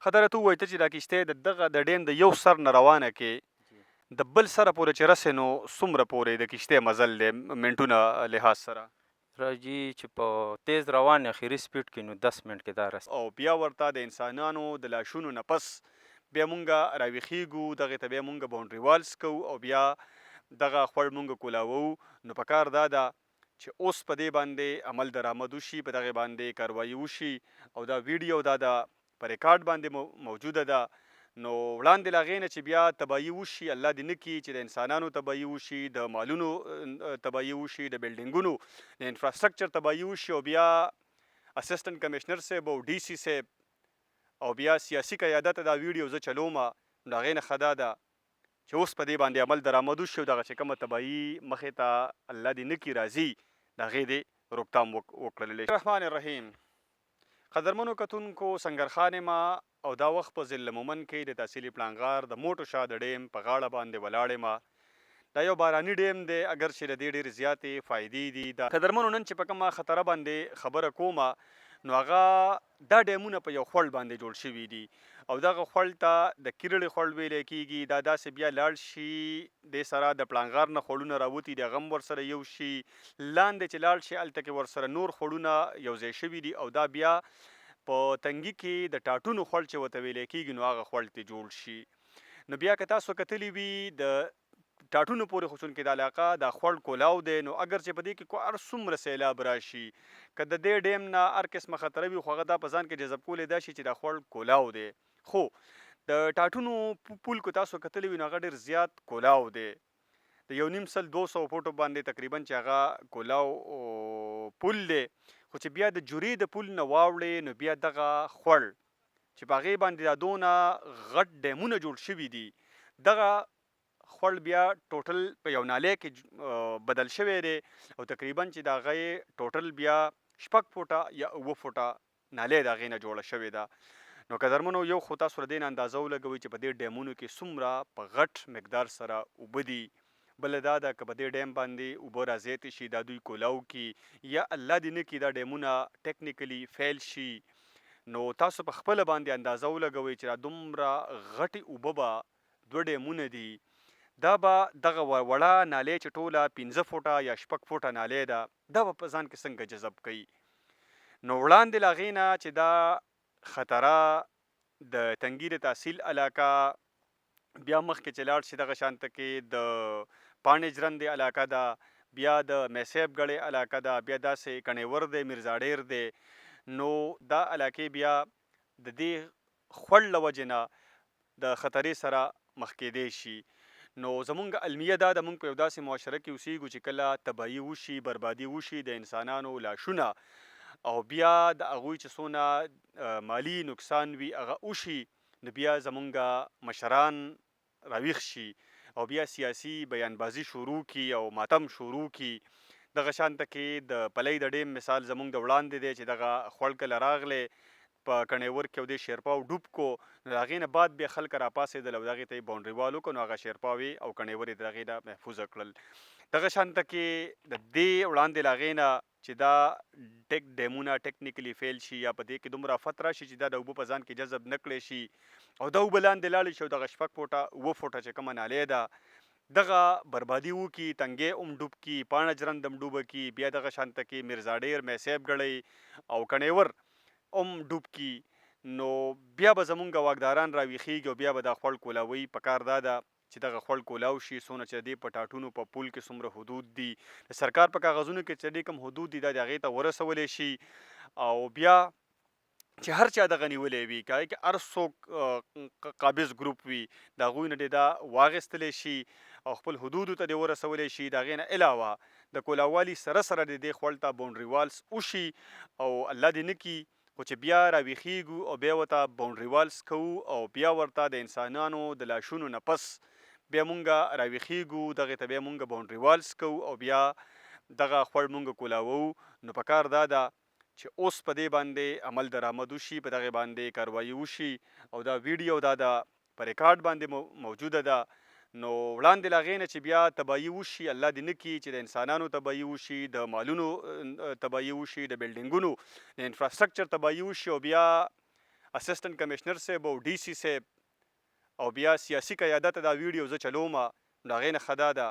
خطره ته ووایي ته چې دا کښتۍ د دغه د ډیم د یو سر نه روانه کې د بل سره پورې چې رسې نو څومره پورې د کښتۍ مزل دی منټونه لحاظ سره؟ راځي چې په تیز روان اخري سپیډ کې نو 10 منټ کې دا رسي. او بیا ورته د انسانانو د لاشونو نه پس بیا مونږ راویښیږو، دغې ته بیا مونږ باونډري والز کوو او بیا دغه خوړ مونږ کولاوو. نو پکار دا ده چې اوس په دې باندې عمل درآمد وشي، په دغې باندې کاروایي وشي او دا ویډیو دا د په ریکارډ باندې موجوده ده. نو وړاندې له هغې نه چې بیا تباهي وشي، الله دې نه کړي چې د انسانانو تباهي وشي، د مالونو تباهي وشي، د بلډینګونو د انفراسټرکچر تباهي وشي او بیا اسسټنټ کمشنر صاحب او ډي سي صاحب او بیا سیاسي قیادت دا ویډیو زه چلوم، نو هغې نه ښه دا ده چې اوس په دې باندې عمل درآمد وشي او دغه چې کومه تباهي مخې ته الله دې نه کړي راځي، د هغې دې روکتام وکړلی شي. الرحمن الرحیم. قدرمنو کتونکو، سنګرخان ما او دا وخت په ضلع مومن کې د تحصیلي پلانغار د موټو شاه د ډیم په غاړه باندې ولاړ یم. دا یو باراني ډیم دی، اگر چې د دې ډېرې زیاتې فایدې دي. دا قدرمنو نن چې په کومه خطره باندې خبره کومه نو هغه دا ډیمونه په یو خوړ باندې جوړ شوي دي او دغه خوړ ته د کیرړې خوړ ویلی کېږي. دا داسې بیا لاړ شي دې سره د پلانغار نه خوړونه راوتي دي، هغه هم ورسره یو شي، لاندې چې لاړ شي هلته کې ورسره نور خوړونه یو ځای شوي دي او دا بیا په تنګي کې د ټاټونو خوړ چې ورته ویلی کېږي نو هغه خوړ ته جوړ شي. نو بیا که تاسو کتلی وي د ټاټونو پورې خو چونکې د علاقه دا خوړ کولاو دی، نو اگر چې په دې کې هر څومره سیلاب راشي که د دې ډیم نه هر قسمه خطره وي خو هغه دا په ځان کې جذب کولی دا شي چې دا خوړ کولاو دی. خو د ټاټونو پول کو تاسو کتلی وي نو هغه ډېر زیات کولاو دی، د 1.5-200 فوټو باندې تقریبا چې هغه کولاو پول دی. خو چې بیا د جورې د پول نه واوړې نو بیا دغه خوړ چې په هغې باندې دا دونه غټ ډیمونه جوړ شوي دي، دغه خوړ بیا ټوټل په یو نالۍ کې بدل شوی دی او تقریبا چې د هغې ټوټل بیا 6 فوټه یا 7 فوټه نالۍ د هغې نه جوړه شوې ده. نو قدرمنو یو خو تاسو له دې نه اندازه ولګوئ چې په دې ډیمونو کې څومره په غټ مقدار سره اوبه دي. بله دا ده که په دې ډیم باندې اوبه رازیاتې شي دا دوی کولاو کړي یا الله دې نه کړي دا ډیمونه ټیکنیکلی فیل شي، نو تاسو په خپله باندې اندازه ولګوئ چې دا دومره غټې اوبه به 2 ډیمونه دي، دا به دغه وړه نالۍ چې ټوله 15 فوټه یا 6 فوټه نالۍ ده دا به په ځان کې څنګه جذب کوي. نو وړاندې له هغې نه چې دا خطره د تنګي د تحصیل علاقه بیا مخکې چې لاړ شي دغه شانته کې د پاڼې ژرندې علاقه ده، بیا د میسیب ګړې علاقه ده، بیا داسې کڼېور دی، میرزاډیر دی، نو دا علاقې بیا د دې خوړ له وجې نه د خطرې سره مخ کېدی شي. نو زمونږ المیه دا د مونږ په یو داسې معاشره کې اوسیږو چې کله تباهي وشي، بربادي وشي د انسانانو لاشونه او بیا د هغوی چې څونه مالی نقصان وي هغه وشي، نو بیا زمونږ مشران راویښ شي او بیا سیاسي بیانبازي شروع کی او ماتم شروع کی. دغه شانته کې د پلی د ډیم مثال زمونږ د وړاندې دی چې دغه خوړ کله راغلی په کڼېور کې او دې شیرپا ډوب کو، نو د هغې نه بعد بیا خلک راپاڅېدل او دغې ته یې باونډري وال وکړو، نو هغه شیرپاوې او کڼېور یې د هغې نه محفوظه کړل. دغه شانته کې د دې وړاندې له هغې نه چې دا ډیمونه ټیکنیکلی فیل شي یا په دې کې دومره افت راشي چې دا د اوبه په ځان کې جذب نه کړی شي او دا اوبه لاندې لاړې شي او دغه 6 فوټه 7 فوټه چې کومه نالۍ ده دغه بربادي وکړي، تنګې هم ډوب کړي، پاڼه ژرند هم ډوبه کړي، بیا دغه شانته کې میرزاډیر، میسیب ګړی او کڼېور هم ډوب کړي، نو بیا به زمونږ واکداران راویښیږي او بیا به دا خوړ کولاوي. پکار دا ده چې دغه خوړ کولاو شي، څونه چې د دې په ټاټونو په پول کې څومره حدود دي د سرکار په کاغذونو کې چې ډېر کم حدود دي دا د هغې ته ورسولی شي او بیا چې هر چا دغه نیولی وي که هغې کې هر څوک قابض ګروپ وي د هغوی نه دې دا واخیستلی شي او خپل حدودو ته دې ورسولی شي. د هغې نه علاوه د کولاوالي سره سره د دې خوړ ته باونډري والز وشي او الله دې نه کړي خو چې بیا راویښیږو او بیا ورته باونډري والز کوو او بیا ورته د انسانانو د لاشونو نه پس بیا مونږ راویښیږو، دغې ته بیا مونږ باونډري والز کوو او بیا دغه خوړ مونږ کولاوو. نو پکار دا ده چې اوس په دې باندې عمل درآمد وشي، په دغې باندې کاروایي وشي او دا ویډیو دا د په ریکارډ باندې موجوده ده. نو وړاندې له هغې نه چې بیا تباهي وشي، الله دې نه کړي چې د انسانانو تباهي وشي، د مالونو تباهي وشي، د بلډینګونو د انفراسټرکچر تباهي وشي او بیا اسسټنټ کمشنر صاحب او ډي سي صاحب او بیا سیاسي قیادت دا ویډیو زه چلوم نو د هغې نه ښه دا ده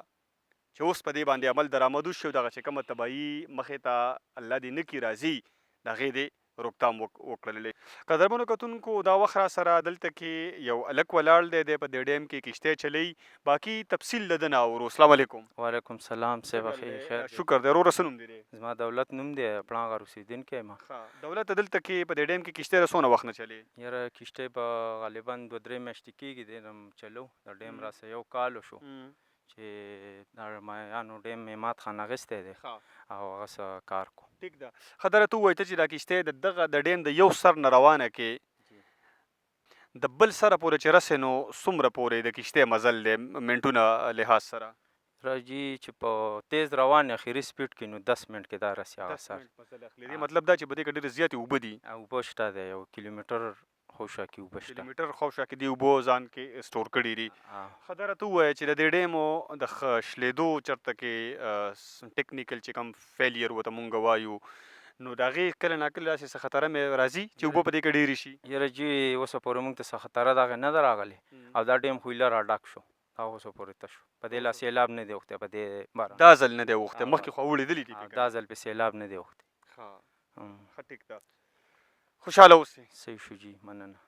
چې اوس په دې باندې عمل درآمد وشي او دغه چې کومه تباهي مخې ته الله دې نه کړي راځي د هغې دې روکتام وکړلې. قدرمنو کتونکو دا وخت را سره دلته کې یو هلک ولاړ دی دی په دې ډیم کې کشتۍ چلی باقي تفصیل د ده نه اورو. السلام علیکم. وعلیکم سلام صاحب خیر دی. شکر دی. وروره څه نوم دی دی؟ زما دولت نوم دی پړانغ اوسېدونکی یم. دولت دلته کې په دې ډیم کې کشتۍ څونه وخت نه چلی؟ یاره کشتۍ به غالبا 2-3 میاشتې کېږي دی نه چلو. د ډیم راسه یو کال وشو چې د مایانو ډیم مات خان اخیستی دی او هغه څه کار کو. ټیک ده. ښه دا راته ووایه ته چې دا کشتۍ د دغه د ډیم د یو سر نه روانه کې د بل سره پورې چې رسې نو څومره پورې د کشتۍ مزل دی منټونه لحاظ سره؟ راځي چې په تیز روان اخري سپیډ کې نو 10 منټ کې دا رسي هغه سر. مطلب دا چې په دې کې ډېرې زیاتې اوبه دي. اوبه شته دی 1 کیلومیټر خوشا کې اوبه شته. کیلومیټر خوشا کې دی اوبه ځان کې سټور کړي دي. ښه دا راته ووایه چې د دې ډیمو د شلېدو چېرته کې ټیکنیکل چې کوم فیلیر ورته مونږ وایو نو د هغې کله ناکله داسې څه خطره مې راځي چې اوبه په دې کې ډېرې شي؟ یاره جي اوسه پورې موږ ته څه خطره دغه نه ده راغلې او دا ډیم خو ایله راډک شو هغه اوسه پورې ته شو. په دې لا سیلاب نه دی اوښتی په دې باره. دا ځل نه دی اوښتی مخکې خو اورېدلي دي؟ دا ځل په سیلاب نه دی اوښتی. ښه ټیک ده. خوشحاله اوسئ. صحیح شو جي مننه.